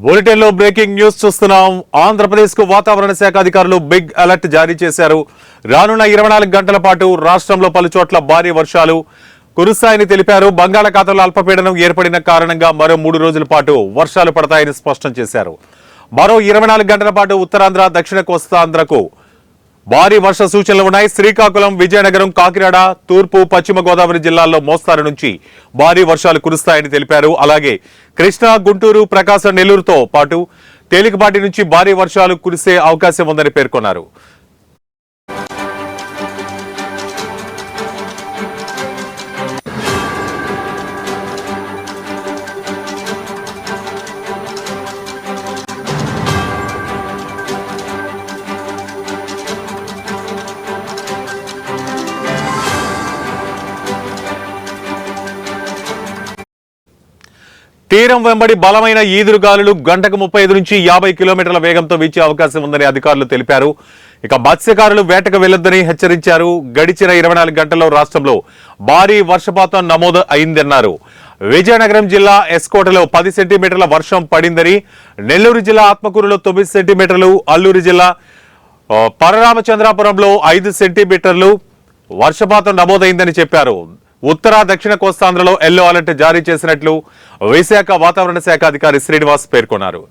Bulletin లో breaking news చూస్తున్నాం. ఆంధ్రప్రదేశ్ కు వాతావరణ శాఖ అధికారులు బిగ్ అలర్ట్ జారీ చేశారు. రానున్న 24 గంటల పాటు రాష్ట్రంలో పలు చోట్ల భారీ వర్షాలు కురుస్తాయని తెలిపారు. బంగాళాఖాతంలో అల్పపీడనం ఏర్పడిన కారణంగా మరో 3 రోజుల పాటు వర్షాలు పడతాయని స్పష్టం చేశారు. మరో 24 గంటల పాటు ఉత్తరాంధ్ర, దక్షిణ కోస్తాంధ్రకు భారీ వర్ష సూచనలు ఉన్నాయి. శ్రీకాకుళం, విజయనగరం, కాకినాడ, తూర్పు, పశ్చిమ గోదావరి జిల్లాల్లో మోస్తారు నుంచి భారీ వర్షాలు కురుస్తాయని తెలిపారు. అలాగే కృష్ణా, గుంటూరు, ప్రకాశం, నెల్లూరుతో పాటు తేలికపాటి నుంచి భారీ వర్షాలు కురిసే అవకాశం ఉందని పేర్కొన్నారు. తీరం వెంబడి బలమైన ఈదురుగాలులు గంటకు 35 నుంచి 50 కిలోమీటర్ల వేగంతో వీచే అవకాశం ఉందని అధికారులు తెలిపారు. ఇక మత్స్యకారులు వేటకు వెళ్లొద్దని హెచ్చరించారు. గడిచిన 24 గంటల్లో రాష్ట్రంలో భారీ వర్షపాతం నమోదు అయిందన్నారు. విజయనగరం జిల్లా ఎస్కోటలో 10 సెంటీమీటర్ల వర్షం పడిందని, నెల్లూరు జిల్లా ఆత్మకూరులో 9 సెంటీమీటర్లు, అల్లూరు జిల్లా పరరామచంద్రాపురంలో 5 సెంటీమీటర్లు వర్షపాతం నమోదైందని చెప్పారు. ఉత్తర, దక్షిణ కోస్తాంధ్రలో ఎల్లో అలర్ట్ జారీ చేసినట్లు విశాఖ వాతావరణ శాఖ అధికారి శ్రీనివాస్ పేర్కొన్నారు.